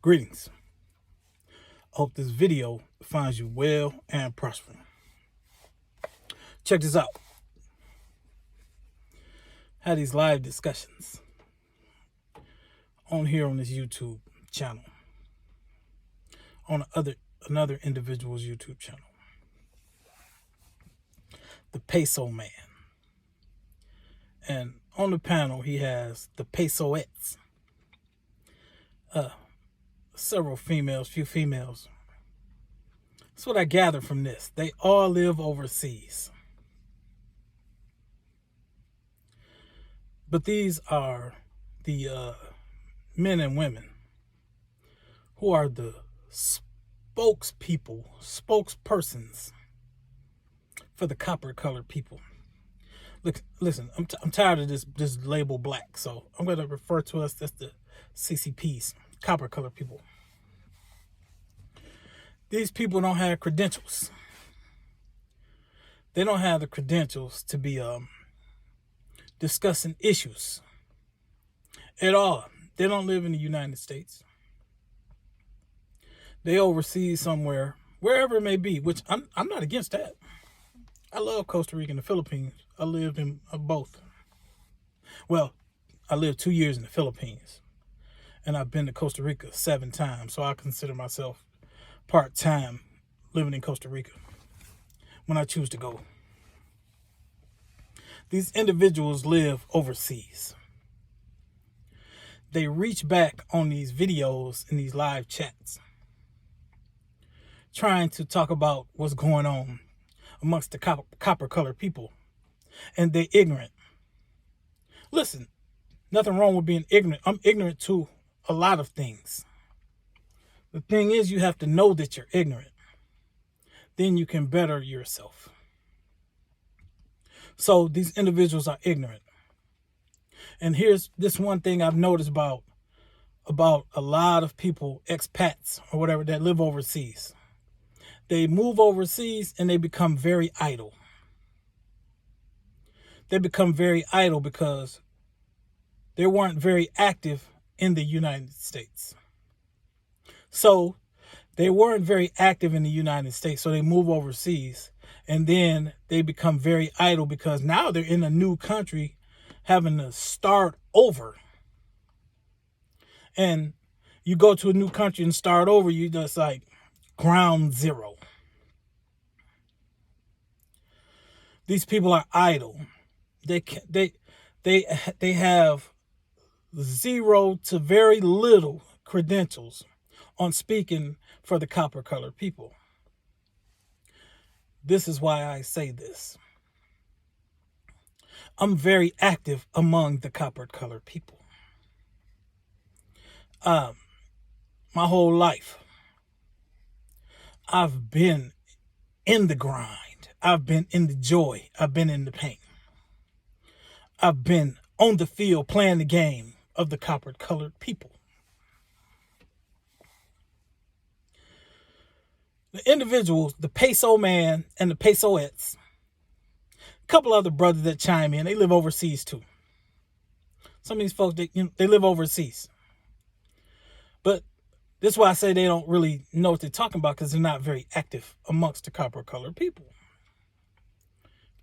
Greetings. I hope this video finds you well and prospering. Check this out. Had these live discussions on this YouTube channel, on another individual's YouTube channel, the Peso man. And on the panel, he has the Pesoettes. Several females, few females. That's what I gather from this. They all live overseas. But these are the men and women who are the spokespersons for the copper-colored people. Look, listen, I'm tired of this label black, so I'm going to refer to us as the CCPs, copper-colored people. These people don't have credentials. They don't have the credentials to be discussing issues at all. They don't live in the United States. They overseas somewhere, wherever it may be, which I'm not against that. I love Costa Rica and the Philippines. I lived in both. Well, I lived 2 years in the Philippines, and I've been to Costa Rica 7 times, so I consider myself part-time living in Costa Rica when I choose to go. These individuals live overseas. They reach back on these videos and these live chats, trying to talk about what's going on amongst the copper-colored people, and they're ignorant. Listen, nothing wrong with being ignorant. I'm ignorant to a lot of things. The thing is, you have to know that you're ignorant. Then you can better yourself. So these individuals are ignorant. And here's this one thing I've noticed about a lot of people, expats or whatever, that live overseas. They move overseas and they become very idle. They become very idle because they weren't very active in the United States. So they weren't very active in the United States, so they move overseas, and then they become very idle because now they're in a new country having to start over. And you go to a new country and start over, you just like ground zero. These people are idle. They have zero to very little credentials on speaking for the copper-colored people. This is why I say this. I'm very active among the copper-colored people. My whole life, I've been in the grind. I've been in the joy. I've been in the pain. I've been on the field playing the game of the copper-colored people. The individuals, the Peso man and the Pesoettes, a couple other brothers that chime in, they live overseas too. Some of these folks, they live overseas. But this is why I say they don't really know what they're talking about, because they're not very active amongst the copper-colored people.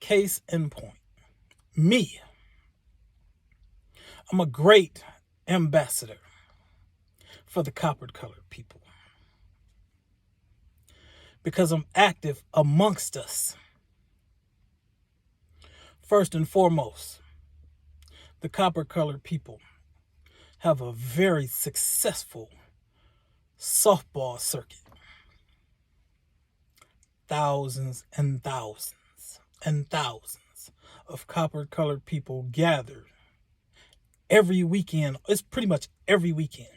Case in point, me. I'm a great ambassador for the copper-colored people, because I'm active amongst us. First and foremost, the copper-colored people have a very successful softball circuit. Thousands and thousands and thousands of copper-colored people gather every weekend. It's pretty much every weekend.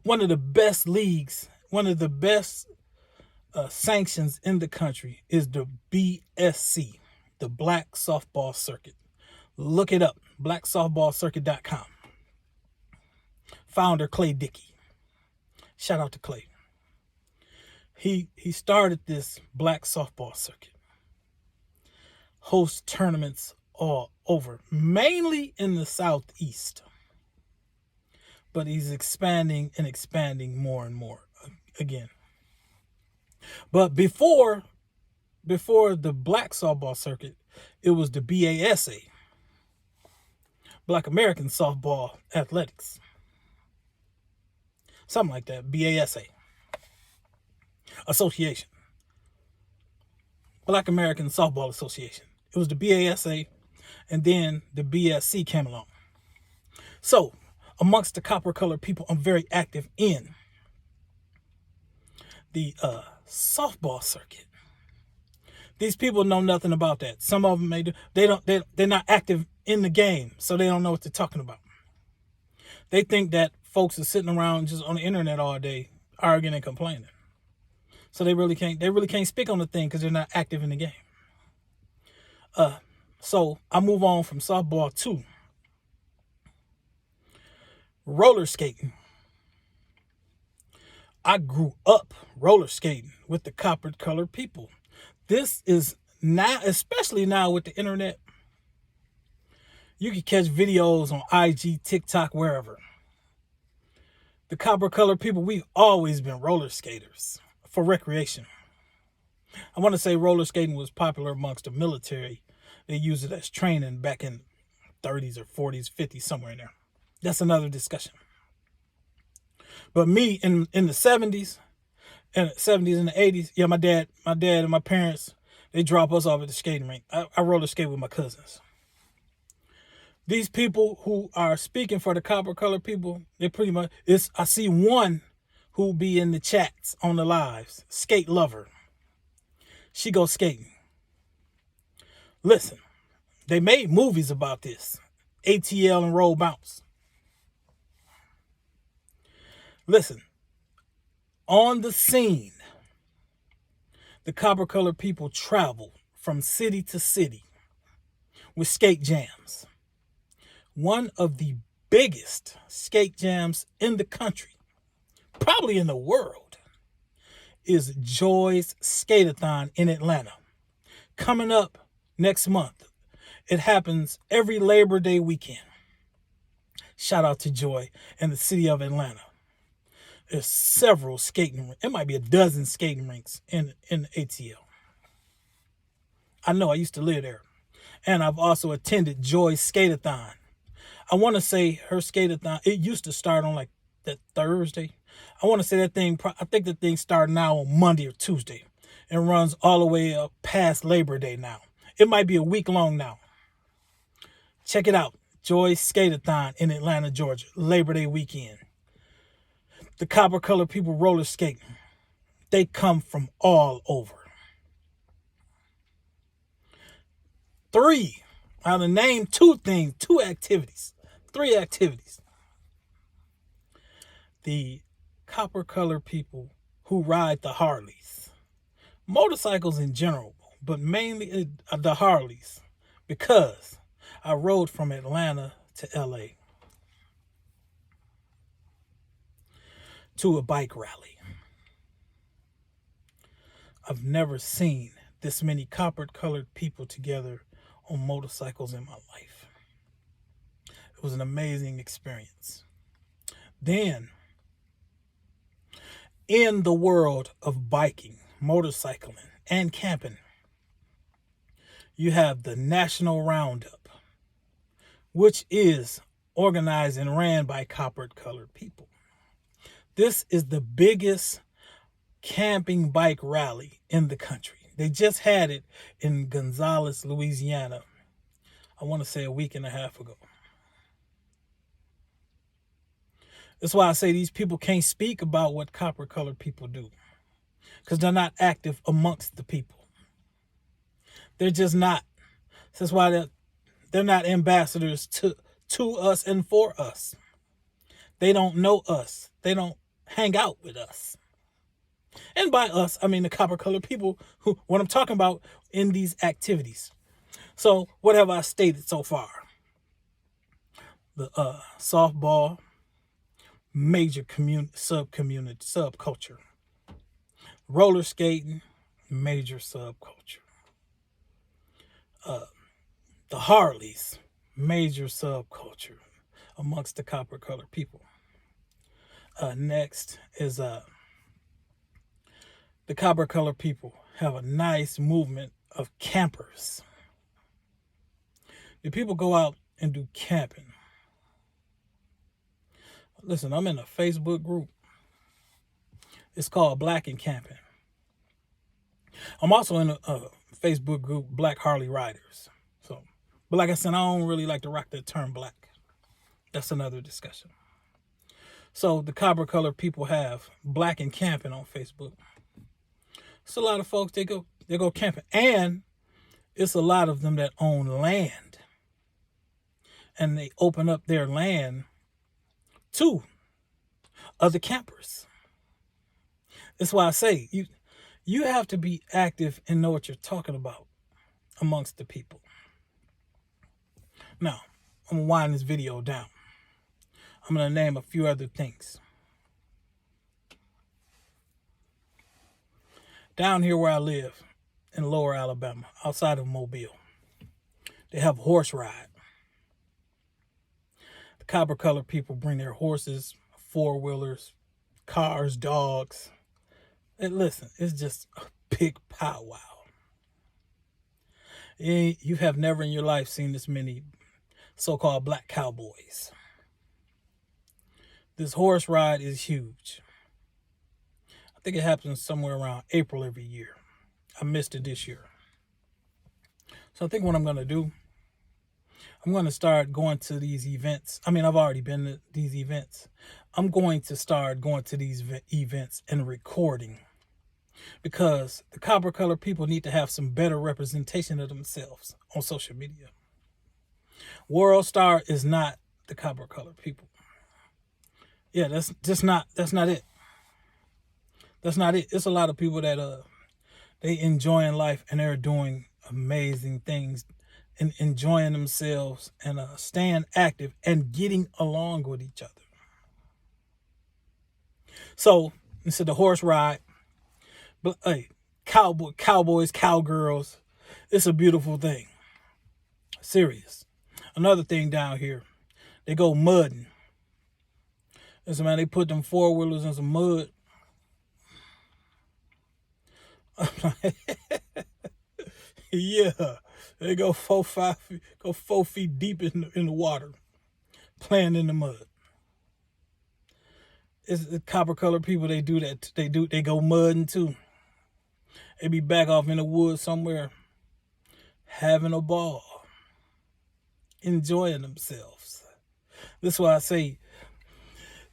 One of the best leagues, one of the best sanctions in the country is the BSC, the Black Softball Circuit. Look it up, blacksoftballcircuit.com. Founder Clay Dickey. Shout out to Clay. He started this Black Softball Circuit. Hosts tournaments all over, mainly in the Southeast. but he's expanding and expanding more and more again. But before the black softball circuit, it was the BASA, Black American Softball Athletics. Something like that, BASA. Association. Black American Softball Association. It was the BASA, and then the BSC came along. So, amongst the copper colored people, I'm very active in the softball circuit. These people know nothing about that. Some of them may do. They're not active in the game, so they don't know what they're talking about. They think that folks are sitting around just on the internet all day arguing and complaining. So they really can't speak on the thing because they're not active in the game. So I move on from softball to roller skating. I grew up roller skating with the copper colored people. This is now, especially now with the internet, you can catch videos on IG, TikTok, wherever. The copper colored people, we've always been roller skaters for recreation. I want to say roller skating was popular amongst the military. They used it as training back in 30s or 40s, 50s, somewhere in there. That's another discussion. But me in the 70s and the 80s, yeah, my dad and my parents, they drop us off at the skating rink. I roller skate with my cousins. These people who are speaking for the copper colored people, they pretty much, I see one who be in the chats on the lives, Skate Lover. She goes skating. Listen, they made movies about this. ATL and Roll Bounce. Listen, on the scene, the copper colored people travel from city to city with skate jams. One of the biggest skate jams in the country, probably in the world, is Joy's Skate-a-thon in Atlanta. Coming up next month. It happens every Labor Day weekend. Shout out to Joy and the city of Atlanta. There's several skating rinks. It might be a dozen skating rinks in ATL. I know, I used to live there. And I've also attended Joy's Skate-a-thon. I want to say her skate-a-thon, it used to start on like that Thursday. I want to say I think the thing started now on Monday or Tuesday and runs all the way up past Labor Day now. It might be a week long now. Check it out. Joy's Skate-a-thon in Atlanta, Georgia, Labor Day weekend. The copper colored people roller skating. They come from all over. 3. I'm going to name 2 activities. 3 activities. The copper colored people who ride the Harleys. Motorcycles in general, but mainly the Harleys. Because I rode from Atlanta to LA to a bike rally. I've never seen this many copper-colored people together on motorcycles in my life. It was an amazing experience. Then, in the world of biking, motorcycling, and camping, you have the National Roundup, which is organized and ran by copper-colored people. This is the biggest camping bike rally in the country. They just had it in Gonzales, Louisiana, I want to say a week and a half ago. That's why I say these people can't speak about what copper-colored people do, because they're not active amongst the people. They're just not. That's why they're not ambassadors to us and for us. They don't know us. They don't hang out with us. And by us, I mean the copper-colored people who, what I'm talking about in these activities. So what have I stated so far? The softball, major subculture. Roller skating, major subculture. The Harleys, major subculture amongst the copper-colored people. Next is the Copper Color people have a nice movement of campers. The people go out and do camping. Listen, I'm in a Facebook group. It's called Black and Camping. I'm also in a Facebook group, Black Harley Riders. So, but like I said, I don't really like to rock that term black. That's another discussion. So the Copper Color people have Black and Camping on Facebook. It's a lot of folks, they go camping. And it's a lot of them that own land. And they open up their land to other campers. That's why I say you have to be active and know what you're talking about amongst the people. Now, I'm going to wind this video down. I'm going to name a few other things. Down here where I live in Lower Alabama, outside of Mobile, they have a horse ride. The Copper Color people bring their horses, four-wheelers, cars, dogs. And listen, it's just a big powwow. You have never in your life seen this many so-called black cowboys. This horse ride is huge. I think it happens somewhere around April every year. I missed it this year. So I think what I'm going to do, I'm going to start going to these events. I mean, I've already been to these events. I'm going to start going to these events and recording. Because the Copper Color people need to have some better representation of themselves on social media. World Star is not the Copper Color people. Yeah, that's not it. That's not it. It's a lot of people that they enjoying life and they're doing amazing things and enjoying themselves and staying active and getting along with each other. So instead of the horse ride, but hey, cowboys, cowgirls, it's a beautiful thing. Serious. Another thing down here, they go mudding. Listen, man, they put them four-wheelers in some mud. Yeah, they go 4 feet deep in the water, playing in the mud. It's the Copper Color people. They do that. They go mudding too. They be back off in the woods somewhere, having a ball, enjoying themselves. That's why I say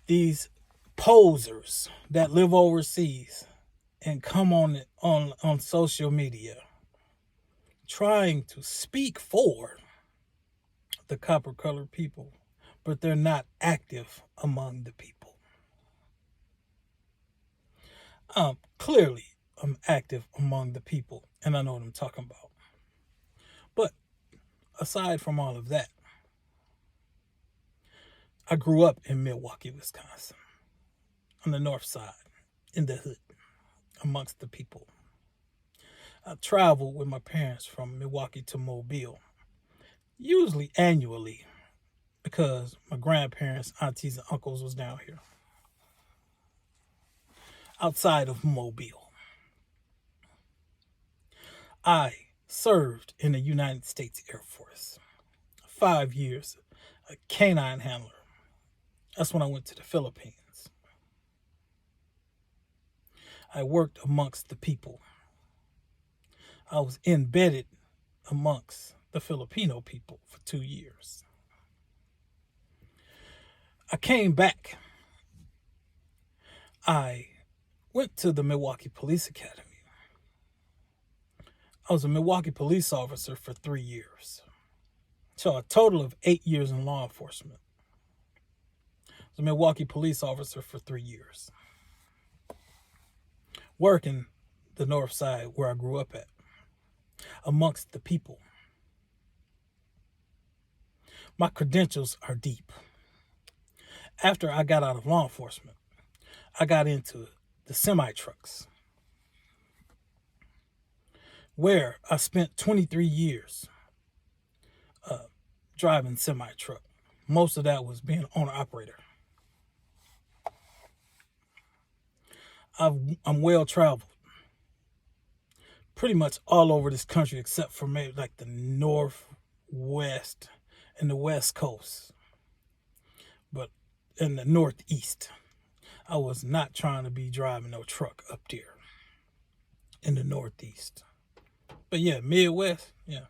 these posers that live overseas and come on social media trying to speak for the Copper Color people, but they're not active among the people. Clearly, I'm active among the people, and I know what I'm talking about. But aside from all of that, I grew up in Milwaukee, Wisconsin, on the north side, in the hood, amongst the people. I traveled with my parents from Milwaukee to Mobile, usually annually, because my grandparents, aunties, and uncles was down here, outside of Mobile. I served in the United States Air Force, 5 years, a canine handler. That's when I went to the Philippines. I worked amongst the people. I was embedded amongst the Filipino people for 2 years. I came back. I went to the Milwaukee Police Academy. I was a Milwaukee police officer for 3 years. So a total of 8 years in law enforcement. I was a Milwaukee police officer for 3 years. Working the north side where I grew up at, amongst the people. My credentials are deep. After I got out of law enforcement, I got into the semi-trucks, where I spent 23 years driving semi-truck. Most of that was being owner-operator. I'm well traveled. Pretty much all over this country except for maybe like the northwest and the west coast. But in the northeast, I was not trying to be driving no truck up there in the northeast. But yeah, Midwest, yeah.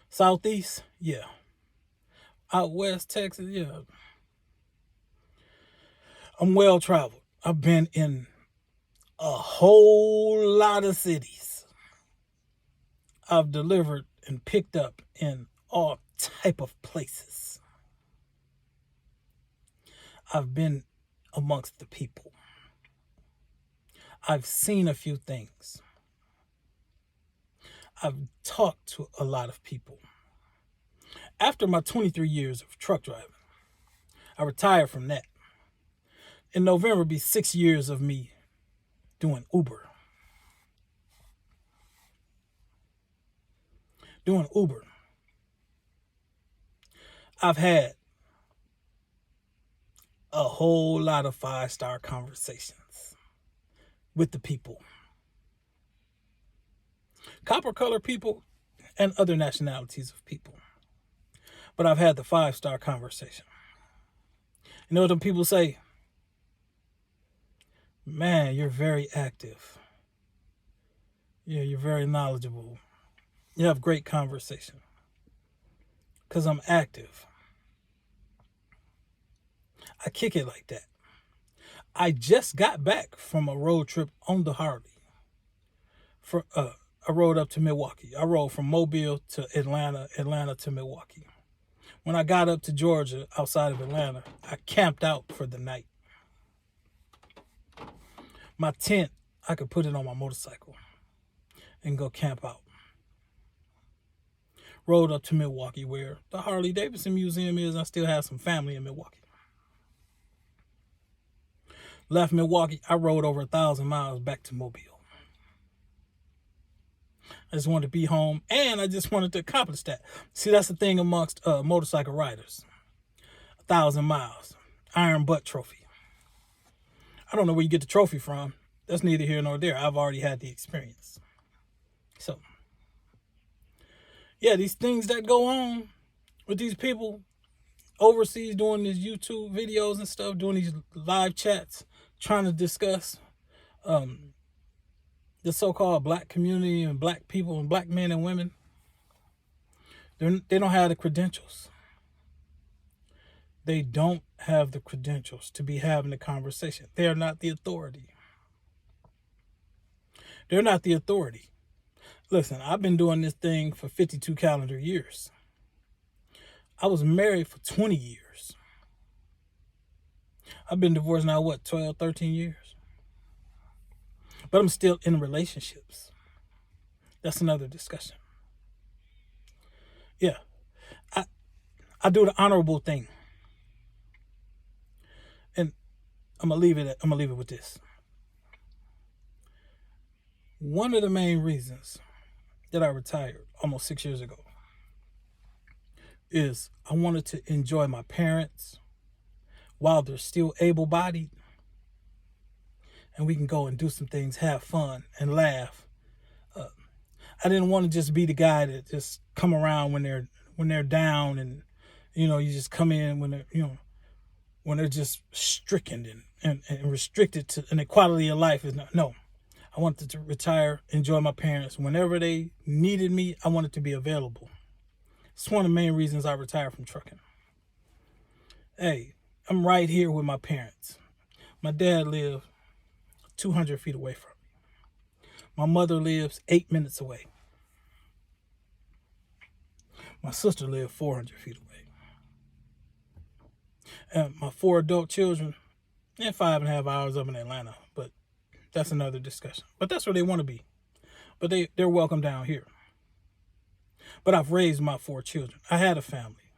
Southeast, yeah. Out west, Texas, yeah. I'm well traveled. I've been in a whole lot of cities. I've delivered and picked up in all type of places. I've been amongst the people. I've seen a few things. I've talked to a lot of people. After my 23 years of truck driving, I retired from that. In November, be 6 years of me doing Uber. I've had a whole lot of 5-star conversations with the people. Copper-colored people and other nationalities of people. But I've had the 5-star conversation. You know what them people say? Man, you're very active. Yeah, you're very knowledgeable. You have great conversation. Because I'm active. I kick it like that. I just got back from a road trip on the Harley. I rode up to Milwaukee. I rode from Mobile to Atlanta, Atlanta to Milwaukee. When I got up to Georgia, outside of Atlanta, I camped out for the night. My tent, I could put it on my motorcycle and go camp out. Rode up to Milwaukee where the Harley Davidson Museum is. I still have some family in Milwaukee. Left Milwaukee, I rode over 1,000 miles back to Mobile. I just wanted to be home, and I just wanted to accomplish that. See, that's the thing amongst motorcycle riders. 1,000 miles. Iron butt trophy. I don't know where you get the trophy from. That's neither here nor there. I've already had the experience. So, yeah, these things that go on with these people overseas doing these YouTube videos and stuff, doing these live chats, trying to discuss the so-called black community and black people and black men and women. They don't have the credentials. They don't have the credentials to be having the conversation. They are not the authority. They're not the authority. Listen, I've been doing this thing for 52 calendar years. I was married for 20 years. I've been divorced now, 12, 13 years? But I'm still in relationships. That's another discussion. Yeah. I do the honorable thing. And I'm gonna leave it with this. One of the main reasons that I retired almost 6 years ago is I wanted to enjoy my parents while they're still able-bodied, and we can go and do some things, have fun, and laugh. I didn't want to just be the guy that just come around when they're down, and you just come in when they're just stricken and restricted to, and the quality of life is not. No, I wanted to retire, enjoy my parents. Whenever they needed me, I wanted to be available. It's one of the main reasons I retired from trucking. Hey, I'm right here with my parents. My dad lived 200 feet away from me. My mother lives 8 minutes away. My sister lived 400 feet away. And my 4 adult children, and 5.5 hours up in Atlanta. But that's another discussion. But that's where they want to be. But they're welcome down here. But I've raised my 4 children. I had a family.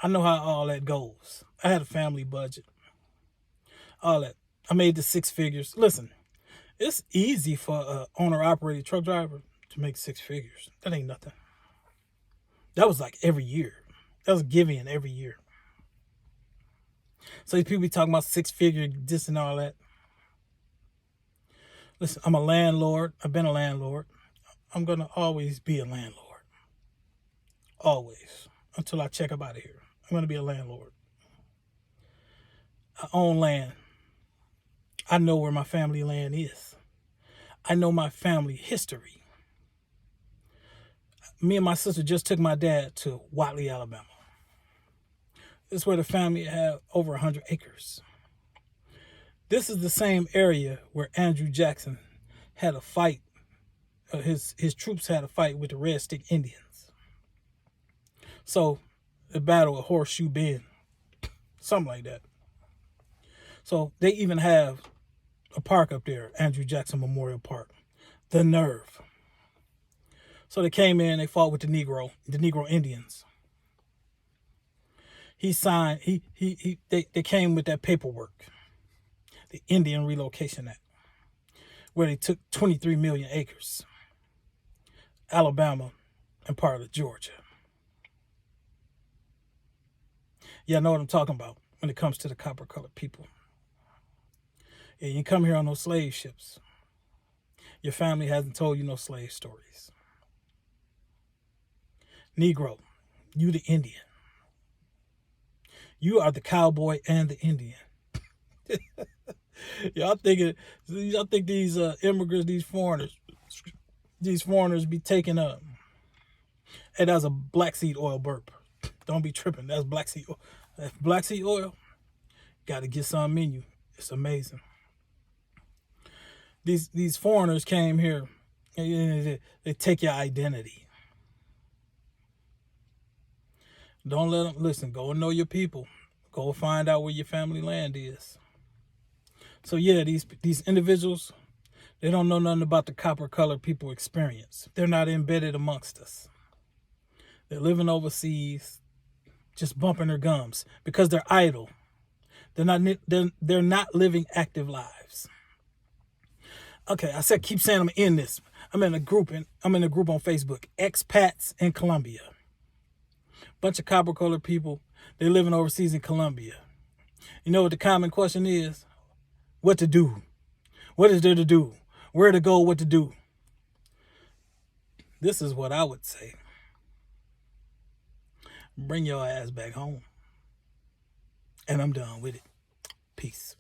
I know how all that goes. I had a family budget. All that. I made the 6 figures. Listen, it's easy for an owner-operated truck driver to make 6 figures. That ain't nothing. That was like every year. That was giving every year. So these people be talking about 6 figure, this and all that. Listen, I'm a landlord. I've been a landlord. I'm going to always be a landlord. Always. Until I check up out of here. I'm going to be a landlord. I own land. I know where my family land is. I know my family history. Me and my sister just took my dad to Watley, Alabama. This is where the family had over 100 acres. This is the same area where Andrew Jackson had a fight. His troops had a fight with the Red Stick Indians. So the battle of Horseshoe Bend, something like that. So they even have a park up there, Andrew Jackson Memorial Park. The nerve. So they came in, they fought with the Negro Indians. They came with that paperwork, the Indian Relocation Act, where they took 23 million acres, Alabama and part of Georgia. Yeah, I know what I'm talking about when it comes to the copper-colored people. Yeah, you come here on those slave ships. Your family hasn't told you no slave stories. Negro, you the Indian. You are the cowboy and the Indian. Y'all think these immigrants, these foreigners be taking up. Hey, that's a black seed oil burp. Don't be tripping. That's black seed oil. Black seed oil, got to get some in you. It's amazing. These foreigners came here, and they take your identity. Don't let them, listen, go and know your people. Go find out where your family land is. So yeah, these individuals, they don't know nothing about the copper-colored people experience. They're not embedded amongst us. They're living overseas, just bumping their gums because they're idle. They're not living active lives. Okay, I said keep saying I'm in this. I'm in a group on Facebook, expats in Colombia. Bunch of copper-colored people. They're living overseas in Colombia. You know what the common question is? What to do? What is there to do? Where to go? What to do? This is what I would say. Bring your ass back home. And I'm done with it. Peace.